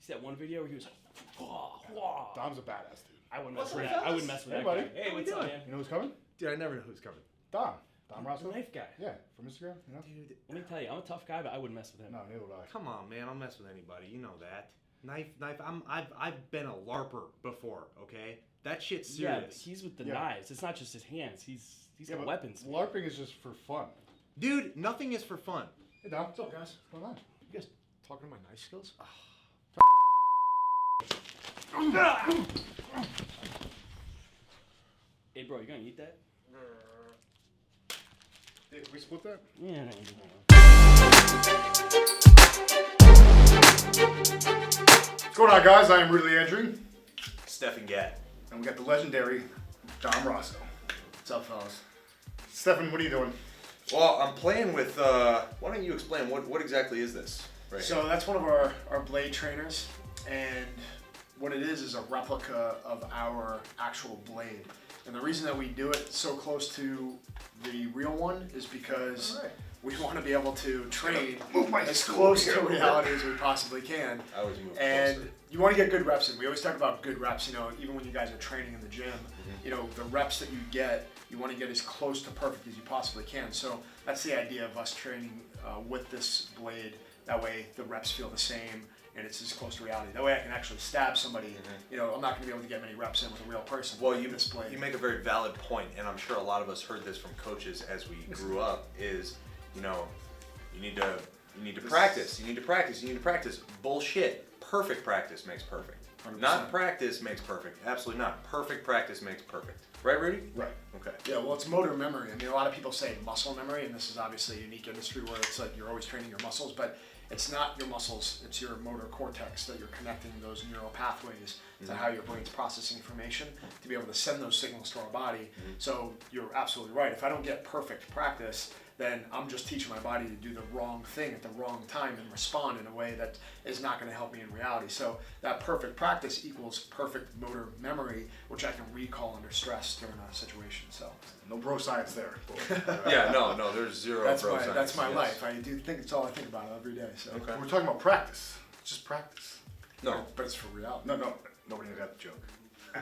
see that one video where he was like, whoa, whoa. Dom's a badass dude. I wouldn't mess with that. I wouldn't mess with that buddy. guy. Hey, what's up, man? You know who's coming? Dude, I never know who's coming. Dom Raso. The knife guy. Yeah, from Instagram. You know. Dude, Let me tell you, I'm a tough guy, but I wouldn't mess with him. No, neither would I. come on, man. I'll mess with anybody. You know that. Knife. I've been a LARPer before. Okay, that shit's Yeah, serious. but he's with the Yeah. knives. It's not just his hands. He's got but weapons. LARPing is just for fun. Dude, nothing is for fun. Hey Dom, what's up, guys? What's going on? You guys talking to my knife skills? Hey, bro, you gonna eat that? Hey, can we split that? Yeah. What's going on, guys? I am really Andrew, Stefan Gatt. and we got the legendary Dom Raso. What's up, fellas? Stefan, what are you doing? Well, I'm playing with, why don't you explain, what exactly is this? Right So that's one of our blade trainers, and what it is a replica of our actual blade. And the reason that we do it so close to the real one is because we want to be able to train as close to reality as we possibly can. I always move And closer. you want to get good reps in. We always talk about good reps, you know, even when you guys are training in the gym, you know, the reps that you get, you want to get as close to perfect as you possibly can. So that's the idea of us training with this blade. That way the reps feel the same and it's as close to reality. That way I can actually stab somebody. You know, I'm not going to be able to get many reps in with a real person. Well, with you this blade. you make a very valid point, and I'm sure a lot of us heard this from coaches as we grew up. Is you know, you need to practice. You need to practice. You need to practice. Bullshit. Perfect practice makes perfect. 100%. Not practice makes perfect. Absolutely not. Perfect practice makes perfect. Right, Rudy? Right. Okay. Yeah, well, it's motor memory. I mean, a lot of people say muscle memory, and this is obviously a unique industry where it's like you're always training your muscles, but it's not your muscles, it's your motor cortex that you're connecting those neural pathways to how your brain's processing information to be able to send those signals to our body. So you're absolutely right. If I don't get perfect practice, then I'm just teaching my body to do the wrong thing at the wrong time and respond in a way that is not going to help me in reality. So that perfect practice equals perfect motor memory, which I can recall under stress during a situation. So No bro science there. Yeah. No. There's zero. that's bro my science. that's my Yes. life. I do think it's all I think about every day. So, Okay. We're talking about practice. It's just practice. No. but it's for reality. No. Nobody got the joke.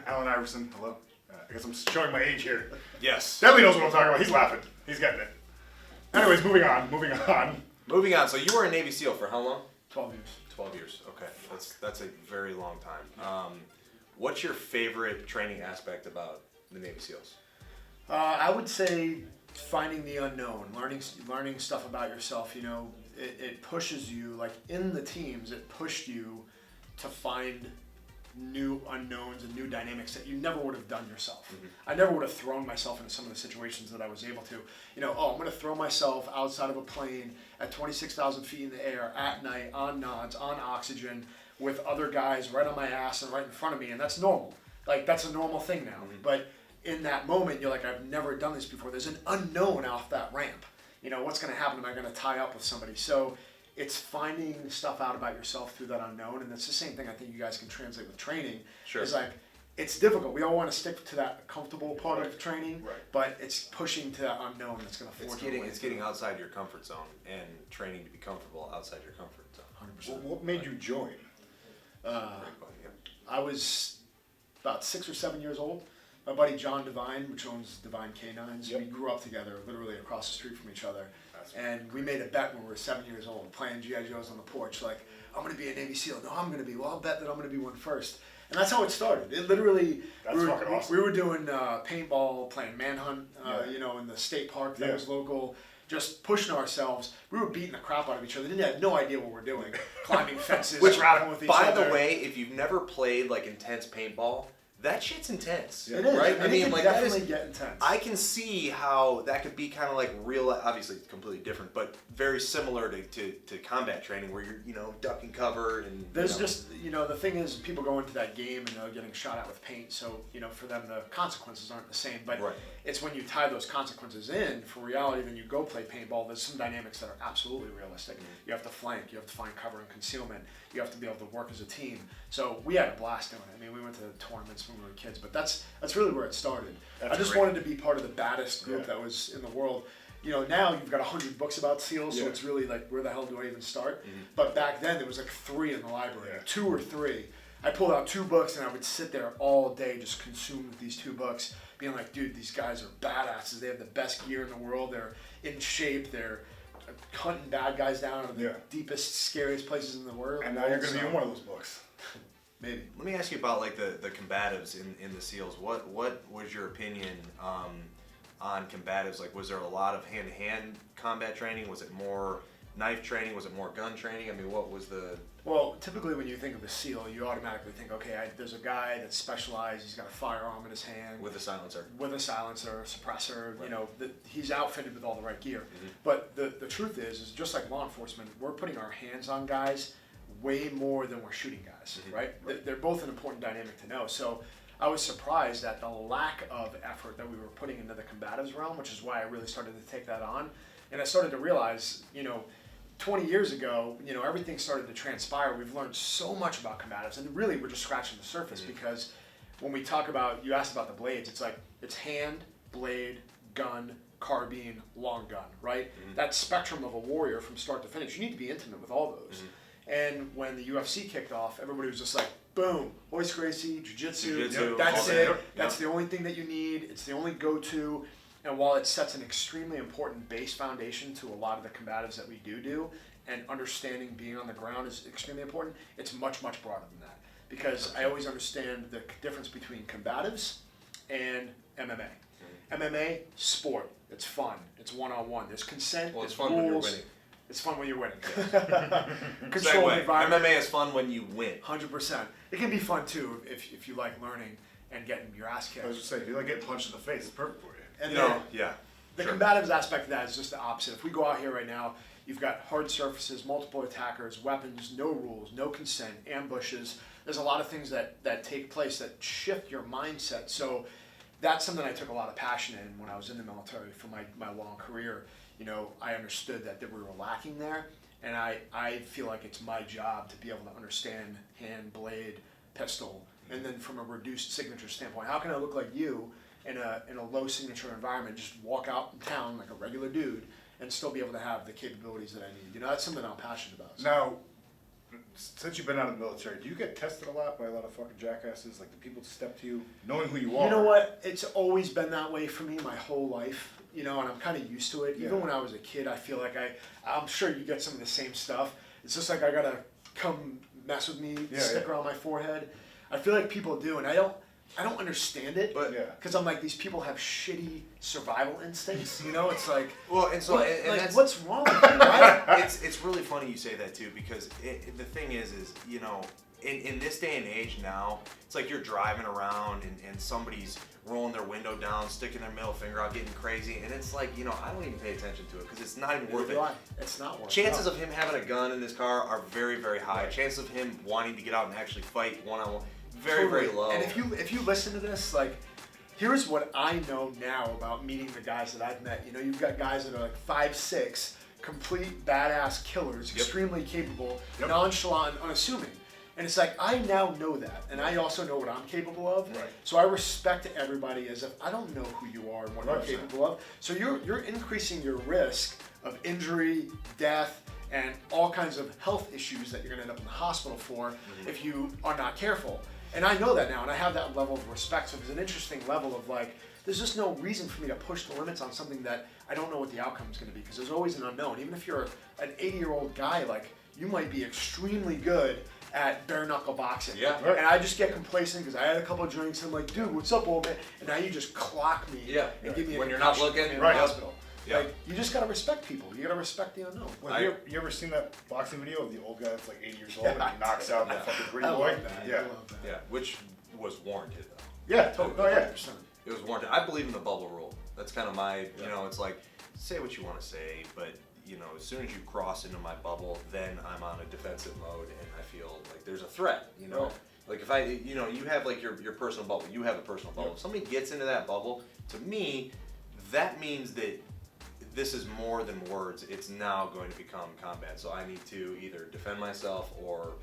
Alan Iverson, hello. I guess I'm showing my age here. Yes. Definitely knows what I'm talking about. He's laughing. He's getting it. Anyways, moving on. Moving on. So you were a Navy SEAL for how long? 12 years. 12 years. Okay, that's a very long time. What's your favorite training aspect about the Navy SEALs? I would say finding the unknown, learning stuff about yourself. You know, it pushes you. Like in the teams, it pushed you to find new unknowns and new dynamics that you never would have done yourself. I never would have thrown myself into some of the situations that I was able to. You know, I'm going to throw myself outside of a plane at 26,000 feet in the air at night on nods, on oxygen, with other guys right on my ass and right in front of me, and that's normal. Like that's a normal thing now. But in that moment, you're like, I've never done this before. There's an unknown off that ramp. You know, what's going to happen? Am I going to tie up with somebody? So it's finding stuff out about yourself through that unknown, and that's the same thing I think you guys can translate with training. Sure. It's like, it's difficult. We all want to stick to that comfortable part of training, Right. but it's pushing to that unknown that's going to force It's getting outside your comfort zone and training to be comfortable outside your comfort zone. 100%. What made you join? Great point, yeah. I was about 6 or 7 years old. My buddy John Devine, which owns Devine Canines, we grew up together, literally across the street from each other. And we made a bet when we were 7 years old, playing G.I. Joes on the porch, like, I'm going to be a Navy SEAL. No, I'm going to be. Well, I'll bet that I'm going to be one first. And that's how it started. It literally, That's fucking awesome. we were doing paintball, playing manhunt, you know, in the state park that was local, just pushing ourselves. We were beating the crap out of each other. Didn't have no idea what we're doing. Climbing fences, scrapping with each By other. the way, if you've never played like intense paintball, that shit's intense. It is. Right? And it can like definitely that is, get intense. I can see how that could be kind of like real, obviously it's completely different, but very similar to combat training where you're, you know, ducking cover and... There's you know, just, you know, the thing is people go into that game and they're getting shot at with paint, so, you know, for them the consequences aren't the same, but Right. it's when you tie those consequences in for reality, then you go play paintball, there's some dynamics that are absolutely realistic. You have to flank, you have to find cover and concealment, you have to be able to work as a team. So we had a blast doing it. I mean, we went to tournaments when we were kids, but that's really where it started. That's I just great. wanted to be part of the baddest group that was in the world. You know, now you've got 100 books about SEALs, so Yeah. it's really like, where the hell do I even start? But back then, there was like 3 in the library, Yeah. 2 or 3. I pulled out 2 books, and I would sit there all day just consumed with these 2 books, being like, dude, these guys are badasses. They have the best gear in the world. They're in shape. They're hunting bad guys down out of the Yeah. deepest, scariest places in the world. And now you're going to be in one of those books. Maybe. Let me ask you about like the combatives in the SEALs. What was your opinion on combatives? Like, was there a lot of hand-to-hand combat training? Was it more knife training? Was it more gun training? I mean, what was the... Well, typically when you think of a SEAL, you automatically think, okay, there's a guy that's specialized. He's got a firearm in his hand. with a silencer? With a silencer, suppressor, you know, he's outfitted with all the right gear. Mm-hmm. But the truth is just like law enforcement, we're putting our hands on guys way more than we're shooting guys, Mm-hmm. right? They're both an important dynamic to know. So I was surprised at the lack of effort that we were putting into the combatives realm, which is why I really started to take that on. And I started to realize, you know, 20 years ago, you know, everything started to transpire. We've learned so much about combatives, and really we're just scratching the surface because when we talk about, you asked about the blades, it's like, it's hand, blade, gun, carbine, long gun, right? That spectrum of a warrior from start to finish, you need to be intimate with all those. And when the UFC kicked off, everybody was just like, boom, Royce Gracie, jiu-jitsu, Jiu-jitsu, that's all it. that. That's the only thing that you need. It's the only go-to. And while it sets an extremely important base foundation to a lot of the combatives that we do, and understanding being on the ground is extremely important, it's much, much broader than that. Because I always understand the difference between combatives and MMA. MMA, sport. It's fun. It's one-on-one. There's consent. Well, it's there's fun when you're rules. winning. It's fun when you're winning. Control Segue. environment. MMA is fun when you win. 100%. It can be fun too if you like learning and getting your ass kicked. I was just saying, if you like getting punched in the face, it's perfect for you. And No, then yeah. the sure. combatives aspect of that is just the opposite. If we go out here right now, you've got hard surfaces, multiple attackers, weapons, no rules, no consent, ambushes. There's a lot of things that take place that shift your mindset. So that's something I took a lot of passion in when I was in the military for my long career. You know, I understood that we were lacking there. And I feel like it's my job to be able to understand hand, blade, pistol, and then from a reduced signature standpoint, how can I look like you in a low signature environment, just walk out in town like a regular dude and still be able to have the capabilities that I need? You know, that's something I'm passionate about. So. Now, since you've been out of the military, do you get tested a lot by a lot of fucking jackasses? Like, do people step to you knowing who you are? You know what? It's always been that way for me my whole life. You know, and I'm kind of used to it. Even Yeah. when I was a kid, I feel like I'm sure you get some of the same stuff. It's just like I gotta come mess with me, stick around my forehead. I feel like people do, and I don't understand it. But Yeah. Because I'm like, these people have shitty survival instincts. You know, it's like, well, and so and like that's what's wrong with you, right? it's really funny you say that too, because the thing is you know, in this day and age now, it's like you're driving around and somebody's rolling their window down, sticking their middle finger out, getting crazy, and it's like, you know, I don't even pay attention to it because it's not even worth it. It's not worth it. Chances of him having a gun in his car are very, very high. Right. Chances of him wanting to get out and actually fight one-on-one, very, very low. And if you listen to this, like, here's what I know now about meeting the guys that I've met. You know, you've got guys that are like 5'6", complete badass killers, extremely capable, nonchalant, unassuming. And it's like, I now know that, and I also know what I'm capable of. Right. So I respect everybody as if I don't know who you are and what you're 100%. capable of. So you're increasing your risk of injury, death, and all kinds of health issues that you're going to end up in the hospital for if you are not careful. And I know that now, and I have that level of respect. So there's an interesting level of like, there's just no reason for me to push the limits on something that I don't know what the outcome is going to be, because there's always an unknown. Even if you're an 80-year-old guy, like, you might be extremely good at bare knuckle boxing. Yeah. Right. And I just get complacent because I had a couple of drinks and I'm like, dude, what's up, old man? And now you just clock me and give me a When you're not concussion looking, in right. the hospital. Yeah. Like, you just gotta respect people. You gotta respect the unknown. Well, you ever seen that boxing video of the old guy that's like 80 years old and he knocks out that fucking pretty I boy? love that. Yeah. I love that. Yeah, which was warranted though. Yeah, totally. Oh, yeah. 100%. It was warranted. I believe in the bubble rule. That's kind of my, you know, it's like, say what you want to say, but, you know, as soon as you cross into my bubble, then I'm on a defensive mode and I feel like there's a threat, you know? Right. Like if I, you know, you have like your personal bubble, you have a personal bubble. If somebody gets into that bubble, to me, that means that this is more than words. It's now going to become combat. So I need to either defend myself or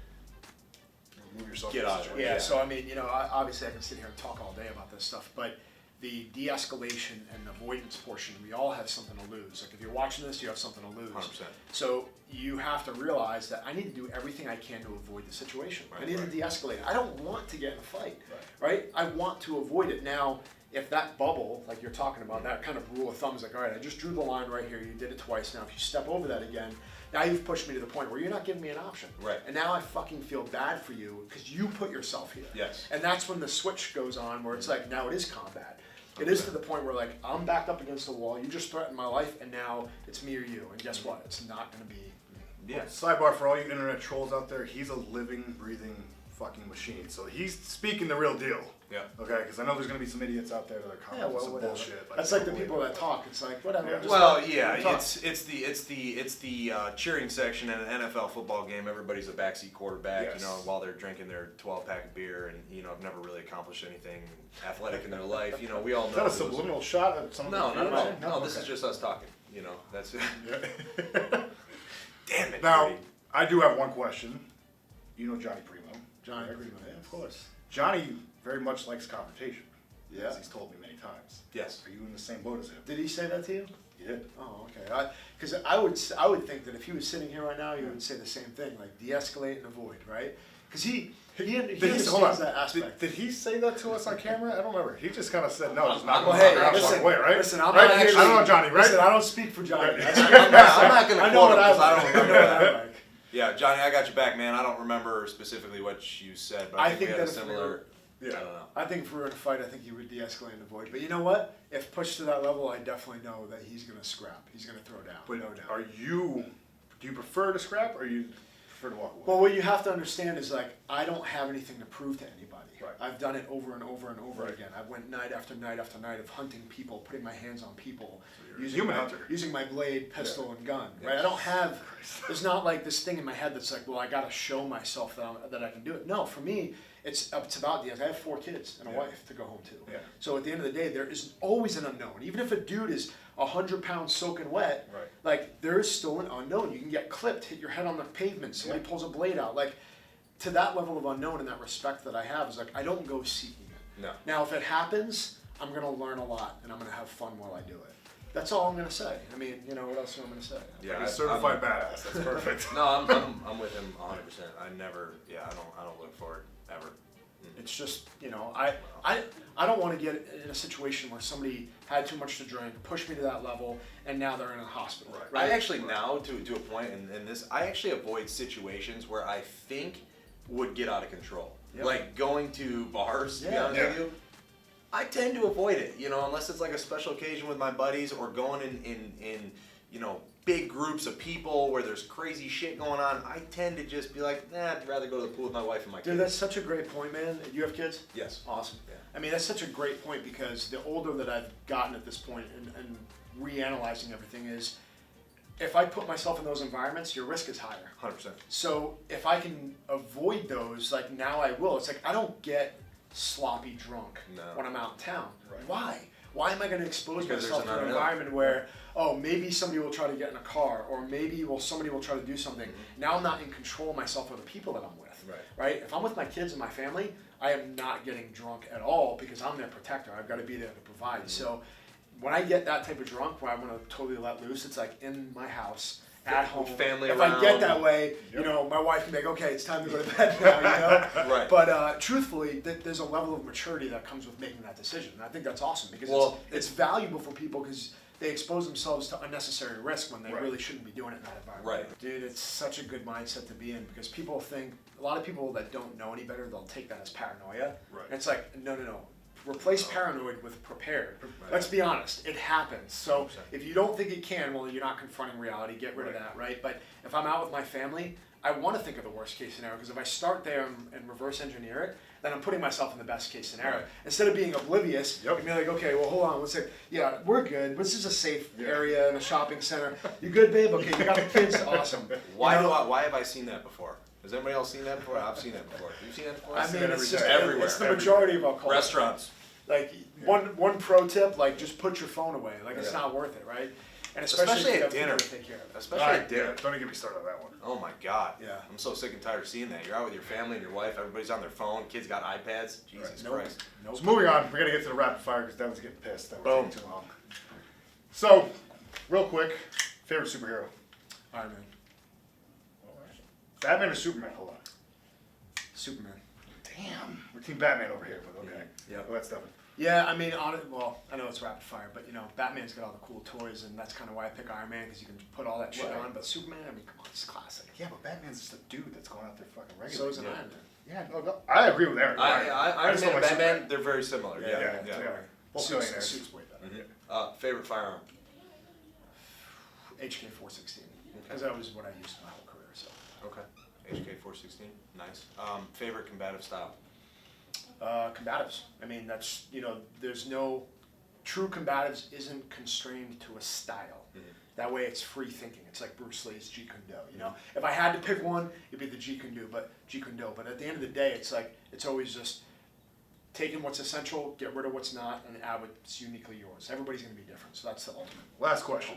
Remove yourself Get from the out of it. situation. Yeah, so I mean, you know, obviously I can sit here and talk all day about this stuff, but the de-escalation and avoidance portion, we all have something to lose. Like if you're watching this, you have something to lose. 100%. So you have to realize that I need to do everything I can to avoid the situation. I Right, need to de-escalate. I don't want to get in a fight, right? I want to avoid it. Now, if that bubble, like you're talking about, that kind of rule of thumb is like, all right, I just drew the line right here. You did it twice. Now, if you step over that again, now you've pushed me to the point where you're not giving me an option. Right. And now I fucking feel bad for you because you put yourself here. Yes. And that's when the switch goes on where it's like, now it is combat. It is to the point where like, I'm backed up against the wall, you just threatened my life, and now it's me or you. And guess what? It's not going to be. Yeah. Sidebar for all you internet trolls out there, he's a living, breathing fucking machine. So he's speaking the real deal. Yeah. Okay, because I know there's gonna be some idiots out there that are Yeah, commenting well, some whatever. bullshit. That's like the people that talk. It's like, whatever. Yeah. just Well, talk. yeah, Talk. it's the cheering section at an NFL football game. Everybody's a backseat quarterback, Yes. while they're drinking their 12-pack of beer and have never really accomplished anything athletic in their life. We all know. Is that a those- subliminal shot at some? No, not at all. No, this Okay. is just us talking. That's it. Yeah. Damn it. Now, Brady. I do have one question. You know Johnny Primo. Johnny Primo, yeah, of course. Johnny very much likes confrontation. Yeah. As he's told me many times. Yes. Are you in the same boat as him? Did he say that to you? He did. Oh, okay. Because I would think that if he was sitting here right now, he would say the same thing, like de-escalate and avoid, right? Because he understands Hold on. that aspect. Did he say that to us on camera? I don't remember. He just kind of said no. Just I'm- not Well, going hey, to listen, away, right? listen, I'm right? not actually, I don't know Johnny, right? Listen, I don't speak for Johnny. Right. I'm not going to I know quote what him I 'cause I like. don't I know what I remember. like. Yeah, Johnny, I got your back, man. I don't remember specifically what you said, but I think we had a that if we similar. were- I don't know. I think if we were in a fight, I think he would de-escalate and avoid. But you know what? If pushed to that level, I definitely know that he's going to scrap. He's going to throw down. But no doubt. do you prefer to scrap or you prefer to walk away? Well, what you have to understand is like I don't have anything to prove to anybody. Right. I've done it over and over and over Right. again. I went night after night after night of hunting people, putting my hands on people, you're a human hunter. using my blade, pistol, and gun. Yeah. Right? I don't have. There's not like this thing in my head that's like, well, I got to show myself that I can do it. No, for me, it's about the. I have 4 kids and a Yeah. wife to go home to. Yeah. So at the end of the day, there is always an unknown. Even if a dude is 100 pounds soaking wet, Right. like there is still an unknown. You can get clipped, hit your head on the pavement. Somebody Yeah. pulls a blade out. Like to that level of unknown and that respect that I have is like I don't go seeking it. No. Now, if it happens, I'm gonna learn a lot and I'm gonna have fun while I do it. That's all I'm gonna say. I mean, what else am I gonna say? Like I- a certified badass. That's perfect. No, I'm with him 100%. I never. Yeah, I don't look for it ever. It's just, I don't want to get in a situation where somebody had too much to drink, pushed me to that level, and now they're in a hospital. Right. I actually now to a point in this, I actually avoid situations where I think would get out of control. Yep. Like going to bars. To be Yeah. honest Yeah. with you, I tend to avoid it. Unless it's like a special occasion with my buddies or going in big groups of people where there's crazy shit going on. I tend to just be like, I'd rather go to the pool with my wife and my kids. Dude, that's such a great point, man. You have kids? Yes. Awesome. Yeah. I mean, that's such a great point because the older that I've gotten at this point and reanalyzing everything is, if I put myself in those environments, your risk is higher. 100%. So if I can avoid those, like now I will. It's like I don't get sloppy drunk No. when I'm out in town. Right. Why? Why am I going to expose Because myself there's to an an unknown. environment where, oh, maybe somebody will try to get in a car, or maybe somebody will try to do something. Now I'm not in control of myself or the people that I'm with. Right? If I'm with my kids and my family, I am not getting drunk at all because I'm their protector. I've got to be there to provide. So when I get that type of drunk where I want to totally let loose, it's like in my house, at home. Family if around. I get that way, my wife can be like, okay, it's time to go to bed now, Right. But truthfully, there's a level of maturity that comes with making that decision. And I think that's awesome because it's valuable for people because they expose themselves to unnecessary risk when they Right. really shouldn't be doing it in that environment. Right. Dude, it's such a good mindset to be in because people think, a lot of people that don't know any better, they'll take that as paranoia. Right. And it's like, no. Replace paranoid with prepared. Let's be honest, it happens. So 100%. if you don't think it can, well, you're not confronting reality. Get rid of that, right? But if I'm out with my family, I want to think of the worst case scenario because if I start there and reverse engineer it, then I'm putting myself in the best case scenario. Right. Instead of being oblivious, Yep. and be like, okay, well, hold on, let's say, yeah, we're good. This is a safe Yeah. area in a shopping center. You good, babe? Okay, you got the kids? Awesome. Why You know, why have I seen that before? Has anybody else seen that before? I've seen that before. You've seen that before? I see mean, it it's every just day. Everywhere. it's the majority of our culture. Restaurants. Like one pro tip, like just put your phone away. Like it's Yeah. not worth it, right? And Especially if you at have people dinner. to take care of it. Especially Alright, at dinner. Don't even get me started on that one. Oh my god. Yeah. I'm so sick and tired of seeing that. You're out with your family and your wife, everybody's on their phone, kids got iPads. Jesus Nope. Christ. Nope. So moving on, we gotta get to the rapid fire because Devin's getting pissed. That Boom. was taking too long. So, real quick, favorite superhero? Iron Man. Batman or Superman? Hold on. Superman. Damn. We're Team Batman over here, but okay. Yeah. Well, that's Devin. Yeah, I mean, well, I know it's rapid fire, but you know, Batman's got all the cool toys, and that's kind of why I pick Iron Man because you can put all that shit Right. on. But Superman, I mean, come on, it's classic. Yeah, but Batman's just a dude that's going out there fucking regular. So is an Yeah. Iron Man. Yeah, no, I agree with Aaron. Iron just Man don't and like Batman, Superman. they're very similar. Yeah. Yeah. Both Suits, billionaires. suits way better. Favorite firearm? HK 416, because that was what I used my whole career. So. Okay. HK 416. Nice. Favorite combative style? Combatives. I mean, that's, you know, there's no true combatives isn't constrained to a style. That way, it's free thinking. It's like Bruce Lee's Jeet Kune Do. You know, if I had to pick one, it'd be the Jeet Kune Do. But at the end of the day, it's like it's always just taking what's essential, get rid of what's not, and add what's uniquely yours. Everybody's going to be different, so that's the ultimate. Last question.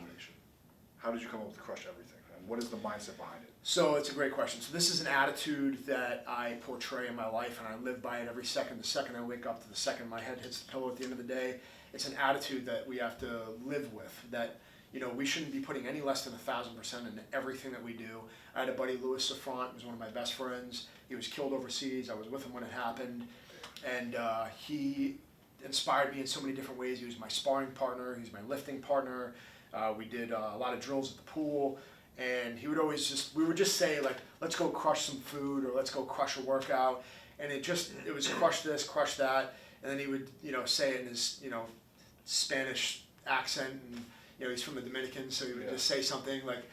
How did you come up with Crush Everything? And what is the mindset behind it? So it's a great question. So this is an attitude that I portray in my life, and I live by it every second. The second I wake up to the second my head hits the pillow at the end of the day, it's an attitude that we have to live with. That, you know, we shouldn't be putting any less than 1,000% into everything that we do. I had a buddy, Louis Safrant, who was one of my best friends. He was killed overseas. I was with him when it happened, and he inspired me in so many different ways. He was my sparring partner. He was my lifting partner. We did a lot of drills at the pool. And he would always we would just say, like, let's go crush some food or let's go crush a workout. And it was crush this, crush that. And then he would, you know, say it in his, you know, Spanish accent. And, you know, he's from the Dominican, so he would just say something like,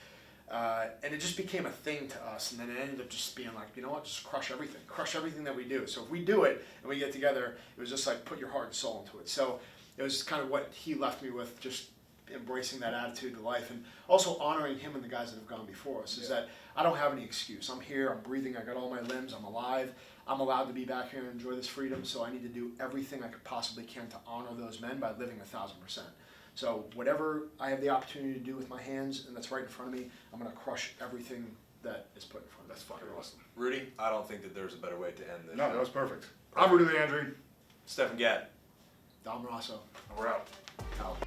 and it just became a thing to us. And then it ended up just being like, you know what, just crush everything that we do. So if we do it and we get together, it was just like put your heart and soul into it. So it was kind of what he left me with, just embracing that attitude to life, and also honoring him and the guys that have gone before us. Is that I don't have any excuse. I'm here, I'm breathing, I got all my limbs, I'm alive, I'm allowed to be back here and enjoy this freedom, so I need to do everything I could possibly can to honor those men by living 1,000%. So whatever I have the opportunity to do with my hands and that's right in front of me, I'm going to crush everything that is put in front of me. That's fucking awesome. Rudy, I don't think that there's a better way to end this. No, that was perfect. I'm Rudy Landry. Stephen Gatt. Dom Raso. We're out. Out.